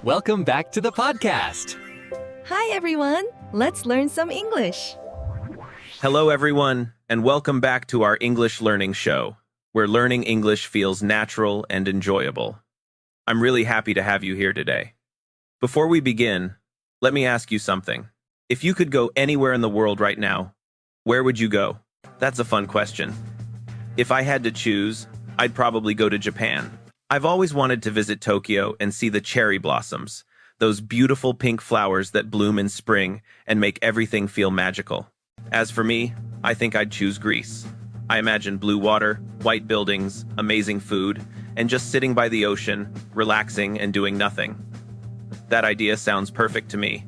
Welcome back to the podcast. Hi everyone, let's learn some English. Hello everyone, and welcome back to our English learning show, where learning English feels natural and enjoyable. I'm really happy to have you here today. Before we begin, let me ask you something. If you could go anywhere in the world right now, where would you go? That's a fun question. If I had to choose, I'd probably go to Japan. I've always wanted to visit Tokyo and see the cherry blossoms, those beautiful pink flowers that bloom in spring and make everything feel magical. As for me, I think I'd choose Greece. I imagine blue water, white buildings, amazing food, and just sitting by the ocean, relaxing and doing nothing. That idea sounds perfect to me.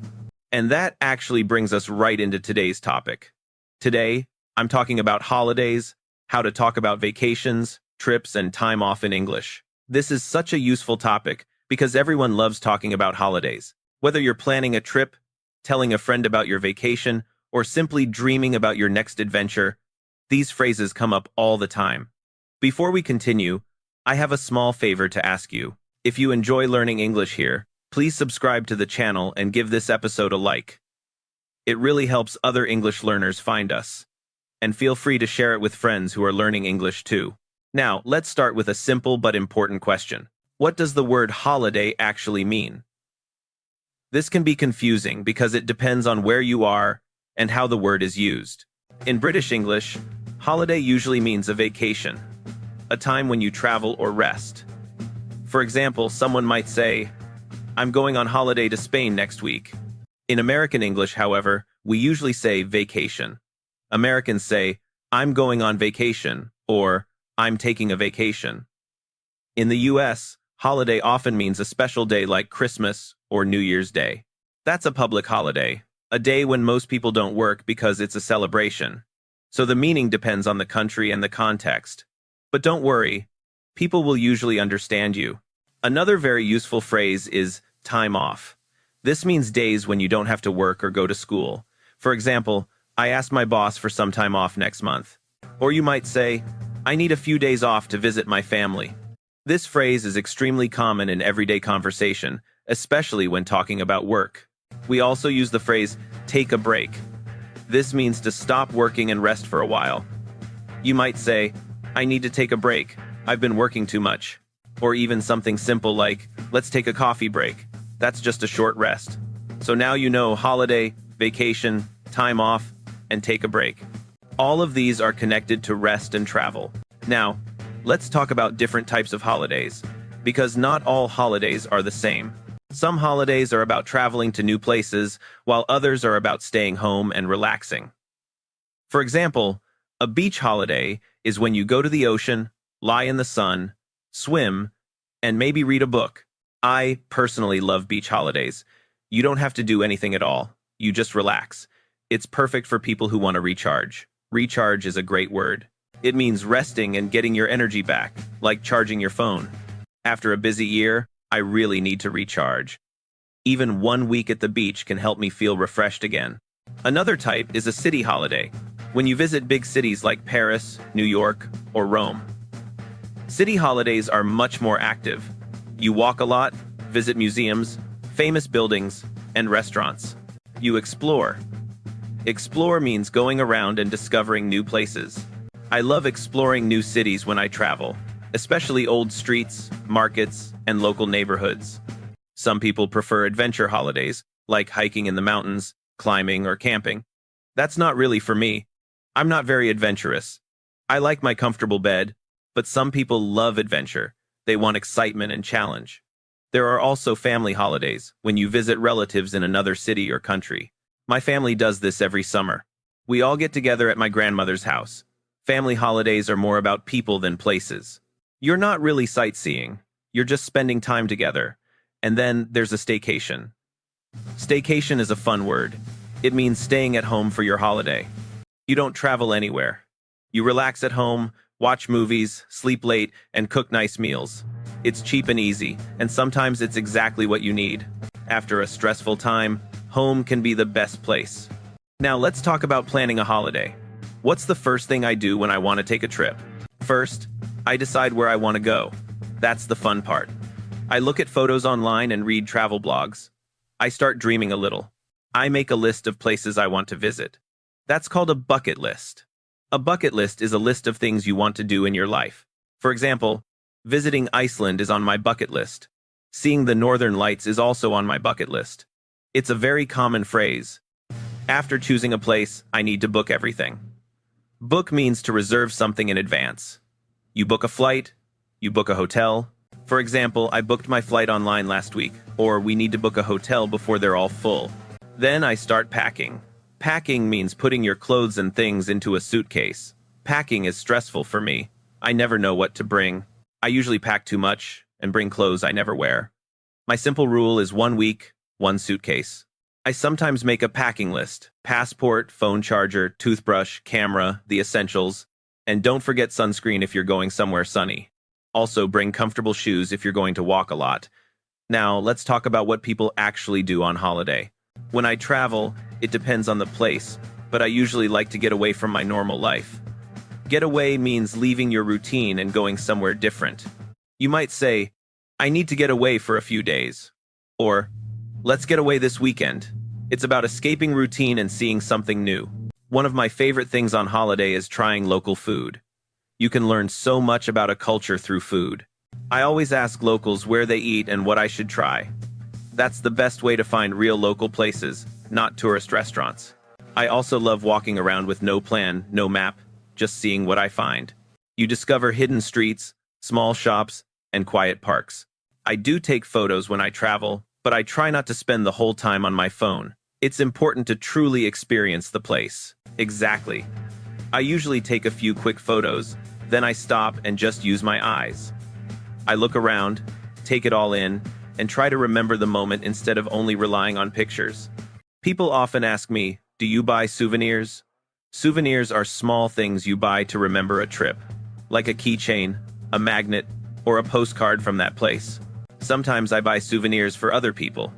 And that actually brings us right into today's topic. Today, I'm talking about holidays, how to talk about vacations, trips, and time off in English. This is such a useful topic because everyone loves talking about holidays. Whether you're planning a trip, telling a friend about your vacation, or simply dreaming about your next adventure, these phrases come up all the time. Before we continue, I have a small favor to ask you. If you enjoy learning English here, please subscribe to the channel and give this episode a like. It really helps other English learners find us. And feel free to share it with friends who are learning English too. Now, let's start with a simple but important question. What does the word holiday actually mean? This can be confusing because it depends on where you are and how the word is used. In British English, holiday usually means a vacation, a time when you travel or rest. For example, someone might say, "I'm going on holiday to Spain next week." In American English, however, we usually say vacation. Americans say, "I'm going on vacation," or "I'm taking a vacation." In the US, holiday often means a special day like Christmas or New Year's Day. That's a public holiday, a day when most people don't work because it's a celebration. So the meaning depends on the country and the context. But don't worry, people will usually understand you. Another very useful phrase is time off. This means days when you don't have to work or go to school. For example, I asked my boss for some time off next month. Or you might say, "I need a few days off to visit my family." This phrase is extremely common in everyday conversation, especially when talking about work. We also use the phrase, "take a break." This means to stop working and rest for a while. You might say, "I need to take a break. I've been working too much." Or even something simple like, "Let's take a coffee break." That's just a short rest. So now you know holiday, vacation, time off, and take a break. All of these are connected to rest and travel. Now, let's talk about different types of holidays, because not all holidays are the same. Some holidays are about traveling to new places, while others are about staying home and relaxing. For example, a beach holiday is when you go to the ocean, lie in the sun, swim, and maybe read a book. I personally love beach holidays. You don't have to do anything at all. You just relax. It's perfect for people who want to recharge. Recharge is a great word. It means resting and getting your energy back, like charging your phone. After a busy year, I really need to recharge. Even 1 week at the beach can help me feel refreshed again. Another type is a city holiday, when you visit big cities like Paris, New York, or Rome. City holidays are much more active. You walk a lot, visit museums, famous buildings, and restaurants. You explore. Explore means going around and discovering new places. I love exploring new cities when I travel, especially old streets, markets, and local neighborhoods. Some people prefer adventure holidays, like hiking in the mountains, climbing, or camping. That's not really for me. I'm not very adventurous. I like my comfortable bed, but some people love adventure. They want excitement and challenge. There are also family holidays, when you visit relatives in another city or country. My family does this every summer. We all get together at my grandmother's house. Family holidays are more about people than places. You're not really sightseeing. You're just spending time together. And then there's a staycation. Staycation is a fun word. It means staying at home for your holiday. You don't travel anywhere. You relax at home, watch movies, sleep late, and cook nice meals. It's cheap and easy, and sometimes it's exactly what you need. After a stressful time, home can be the best place. Now let's talk about planning a holiday. What's the first thing I do when I want to take a trip? First, I decide where I want to go. That's the fun part. I look at photos online and read travel blogs. I start dreaming a little. I make a list of places I want to visit. That's called a bucket list. A bucket list is a list of things you want to do in your life. For example, visiting Iceland is on my bucket list. Seeing the northern lights is also on my bucket list. It's a very common phrase. After choosing a place, I need to book everything. Book means to reserve something in advance. You book a flight, you book a hotel. For example, I booked my flight online last week, or we need to book a hotel before they're all full. Then I start packing. Packing means putting your clothes and things into a suitcase. Packing is stressful for me. I never know what to bring. I usually pack too much and bring clothes I never wear. My simple rule is 1 week, 1 suitcase. I sometimes make a packing list: passport, phone charger, toothbrush, camera, the essentials. And don't forget sunscreen if you're going somewhere sunny. Also, bring comfortable shoes if you're going to walk a lot. Now, let's talk about what people actually do on holiday. When I travel, it depends on the place, but I usually like to get away from my normal life. Get away means leaving your routine and going somewhere different. You might say, I need to get away for a few days. Or, let's get away this weekend. It's about escaping routine and seeing something new. One of my favorite things on holiday is trying local food. You can learn so much about a culture through food. I always ask locals where they eat and what I should try. That's the best way to find real local places, not tourist restaurants. I also love walking around with no plan, no map, just seeing what I find. You discover hidden streets, small shops, and quiet parks. I do take photos when I travel, but I try not to spend the whole time on my phone. It's important to truly experience the place. Exactly. I usually take a few quick photos, then I stop and just use my eyes. I look around, take it all in, and try to remember the moment instead of only relying on pictures. People often ask me, do you buy souvenirs? Souvenirs are small things you buy to remember a trip, like a keychain, a magnet, or a postcard from that place. Sometimes I buy souvenirs for other people.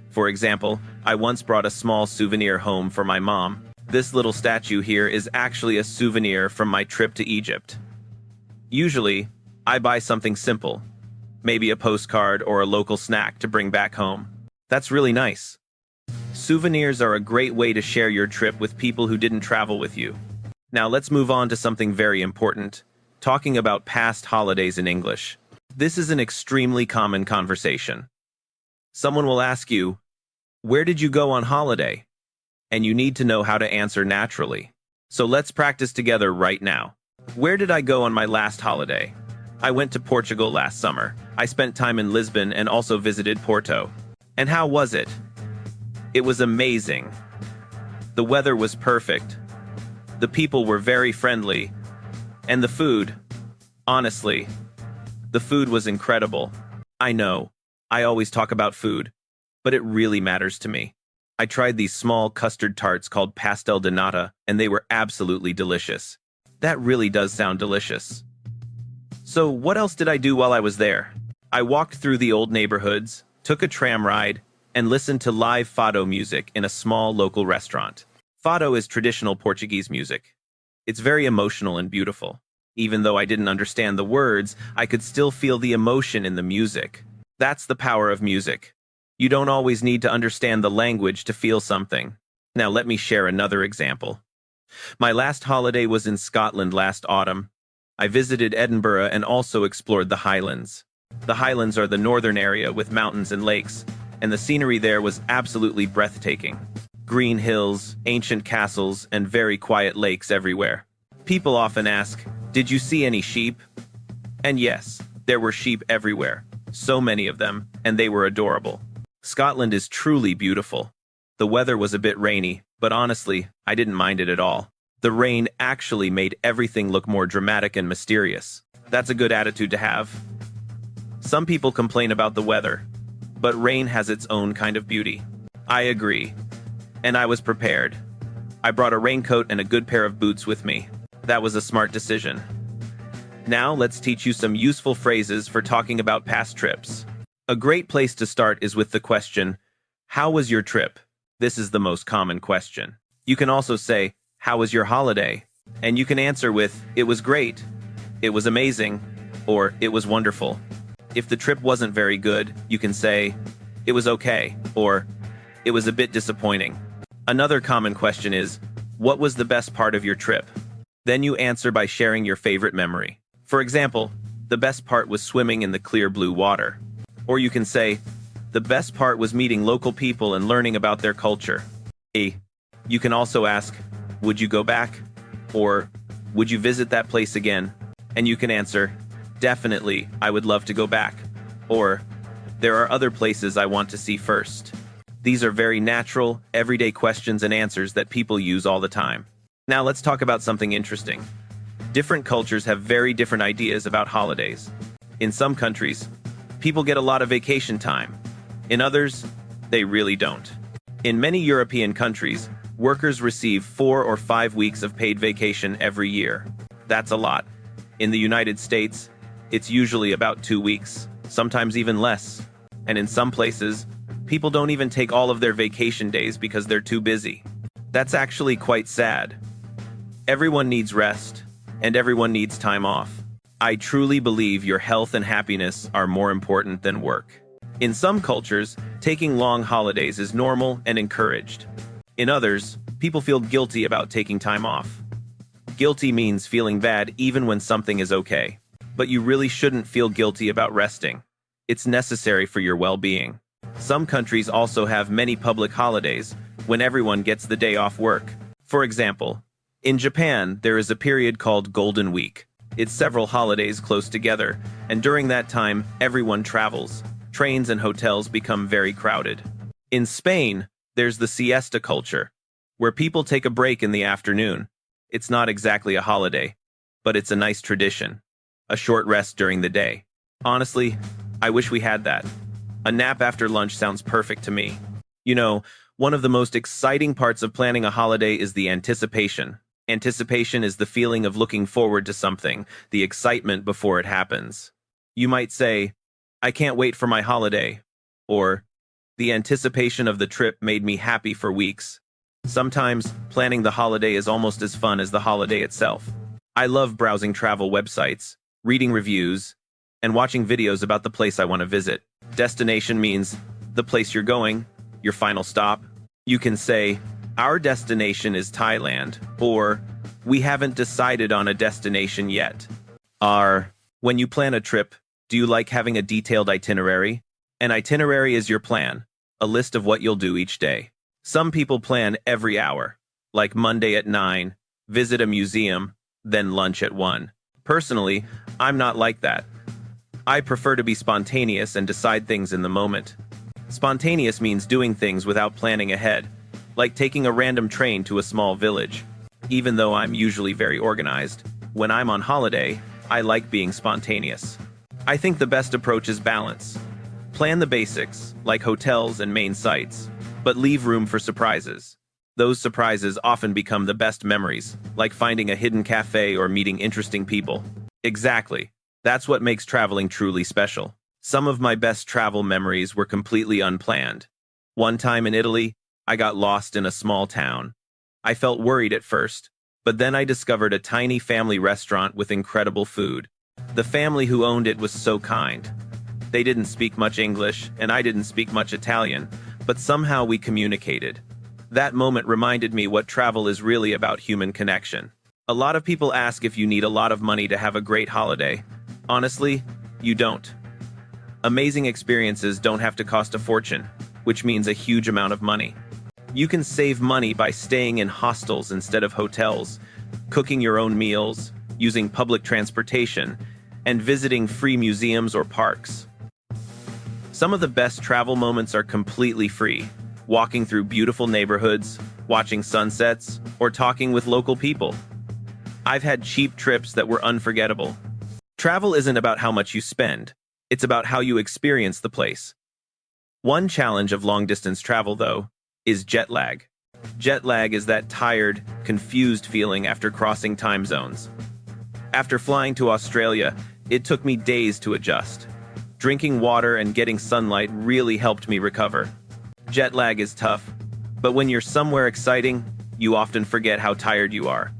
For example, I once brought a small souvenir home for my mom. This little statue here is actually a souvenir from my trip to Egypt. Usually, I buy something simple, maybe a postcard or a local snack to bring back home. That's really nice. Souvenirs are a great way to share your trip with people who didn't travel with you. Now let's move on to something very important, talking about past holidays in English. This is an extremely common conversation. Someone will ask you, where did you go on holiday? And you need to know how to answer naturally. So let's practice together right now. Where did I go on my last holiday? I went to Portugal last summer. I spent time in Lisbon and also visited Porto. And how was it? It was amazing. The weather was perfect. The people were very friendly. And the food, honestly, the food was incredible. I know, I always talk about food, but it really matters to me. I tried these small custard tarts called pastel de nata, and they were absolutely delicious. That really does sound delicious. So what else did I do while I was there? I walked through the old neighborhoods, took a tram ride, and listened to live fado music in a small local restaurant. Fado is traditional Portuguese music. It's very emotional and beautiful. Even though I didn't understand the words, I could still feel the emotion in the music. That's the power of music. You don't always need to understand the language to feel something. Now let me share another example. My last holiday was in Scotland last autumn. I visited Edinburgh and also explored the Highlands. The Highlands are the northern area with mountains and lakes, and the scenery there was absolutely breathtaking. Green hills, ancient castles, and very quiet lakes everywhere. People often ask, did you see any sheep? And yes, there were sheep everywhere. So many of them, and they were adorable. Scotland is truly beautiful. The weather was a bit rainy, but honestly, I didn't mind it at all. The rain actually made everything look more dramatic and mysterious. That's a good attitude to have. Some people complain about the weather, but rain has its own kind of beauty. I agree. And I was prepared. I brought a raincoat and a good pair of boots with me. That was a smart decision. Now let's teach you some useful phrases for talking about past trips. A great place to start is with the question, how was your trip? This is the most common question. You can also say, how was your holiday? And you can answer with, it was great, it was amazing, or it was wonderful. If the trip wasn't very good, you can say, "It was okay," or "It was a bit disappointing." Another common question is, "What was the best part of your trip?" Then you answer by sharing your favorite memory. For example, "The best part was swimming in the clear blue water." Or you can say, "The best part was meeting local people and learning about their culture." You can also ask, "Would you go back?" Or "Would you visit that place again?" And you can answer, "Definitely, I would love to go back." Or, "There are other places I want to see first." These are very natural, everyday questions and answers that people use all the time. Now let's talk about something interesting. Different cultures have very different ideas about holidays. In some countries, people get a lot of vacation time. In others, they really don't. In many European countries, workers receive 4 or 5 weeks of paid vacation every year. That's a lot. In the United States, it's usually about 2 weeks, sometimes even less. And in some places, people don't even take all of their vacation days because they're too busy. That's actually quite sad. Everyone needs rest, and everyone needs time off. I truly believe your health and happiness are more important than work. In some cultures, taking long holidays is normal and encouraged. In others, people feel guilty about taking time off. Guilty means feeling bad even when something is okay. But you really shouldn't feel guilty about resting. It's necessary for your well-being. Some countries also have many public holidays when everyone gets the day off work. For example, in Japan, there is a period called Golden Week. It's several holidays close together, and during that time, everyone travels. Trains and hotels become very crowded. In Spain, there's the siesta culture, where people take a break in the afternoon. It's not exactly a holiday, but it's a nice tradition. A short rest during the day. Honestly, I wish we had that. A nap after lunch sounds perfect to me. You know, one of the most exciting parts of planning a holiday is the anticipation. Anticipation is the feeling of looking forward to something, the excitement before it happens. You might say, "I can't wait for my holiday," or "The anticipation of the trip made me happy for weeks." Sometimes, planning the holiday is almost as fun as the holiday itself. I love browsing travel websites, reading reviews, and watching videos about the place I want to visit. Destination means the place you're going, your final stop. You can say, "Our destination is Thailand," or "We haven't decided on a destination yet." When you plan a trip, do you like having a detailed itinerary? An itinerary is your plan, a list of what you'll do each day. Some people plan every hour, like Monday at 9, visit a museum, then lunch at 1. Personally, I'm not like that. I prefer to be spontaneous and decide things in the moment. Spontaneous means doing things without planning ahead, like taking a random train to a small village. Even though I'm usually very organized, when I'm on holiday, I like being spontaneous. I think the best approach is balance. Plan the basics, like hotels and main sites, but leave room for surprises. Those surprises often become the best memories, like finding a hidden cafe or meeting interesting people. Exactly. That's what makes traveling truly special. Some of my best travel memories were completely unplanned. One time in Italy, I got lost in a small town. I felt worried at first, but then I discovered a tiny family restaurant with incredible food. The family who owned it was so kind. They didn't speak much English, and I didn't speak much Italian, but somehow we communicated. That moment reminded me what travel is really about: human connection. A lot of people ask if you need a lot of money to have a great holiday. Honestly, you don't. Amazing experiences don't have to cost a fortune, which means a huge amount of money. You can save money by staying in hostels instead of hotels, cooking your own meals, using public transportation, and visiting free museums or parks. Some of the best travel moments are completely free: walking through beautiful neighborhoods, watching sunsets, or talking with local people. I've had cheap trips that were unforgettable. Travel isn't about how much you spend, it's about how you experience the place. One challenge of long-distance travel, though, is jet lag. Jet lag is that tired, confused feeling after crossing time zones. After flying to Australia, it took me days to adjust. Drinking water and getting sunlight really helped me recover. Jet lag is tough, but when you're somewhere exciting, you often forget how tired you are.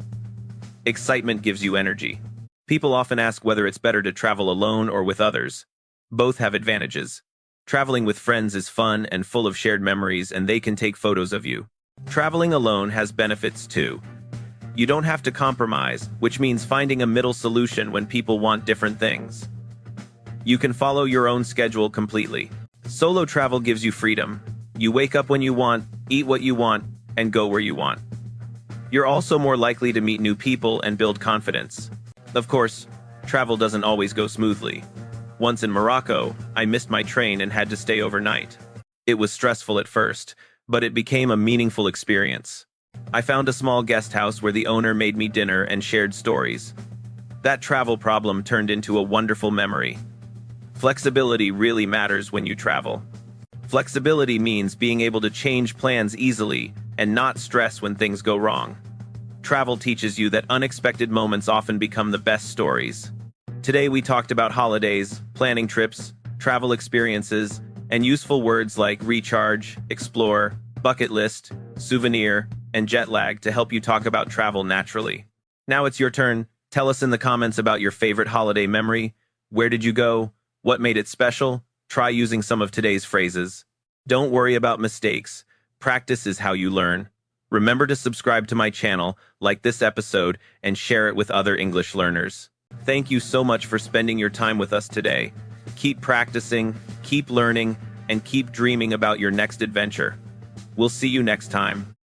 Excitement gives you energy. People often ask whether it's better to travel alone or with others. Both have advantages. Traveling with friends is fun and full of shared memories, and they can take photos of you. Traveling alone has benefits too. You don't have to compromise, which means finding a middle solution when people want different things. You can follow your own schedule completely. Solo travel gives you freedom. You wake up when you want, eat what you want, and go where you want. You're also more likely to meet new people and build confidence. Of course, travel doesn't always go smoothly. Once in Morocco, I missed my train and had to stay overnight. It was stressful at first, but it became a meaningful experience. I found a small guest house where the owner made me dinner and shared stories. That travel problem turned into a wonderful memory. Flexibility really matters when you travel. Flexibility means being able to change plans easily and not stress when things go wrong. Travel teaches you that unexpected moments often become the best stories. Today we talked about holidays, planning trips, travel experiences, and useful words like recharge, explore, bucket list, souvenir, and jet lag to help you talk about travel naturally. Now it's your turn. Tell us in the comments about your favorite holiday memory. Where did you go? What made it special? Try using some of today's phrases. Don't worry about mistakes. Practice is how you learn. Remember to subscribe to my channel, like this episode, and share it with other English learners. Thank you so much for spending your time with us today. Keep practicing, keep learning, and keep dreaming about your next adventure. We'll see you next time.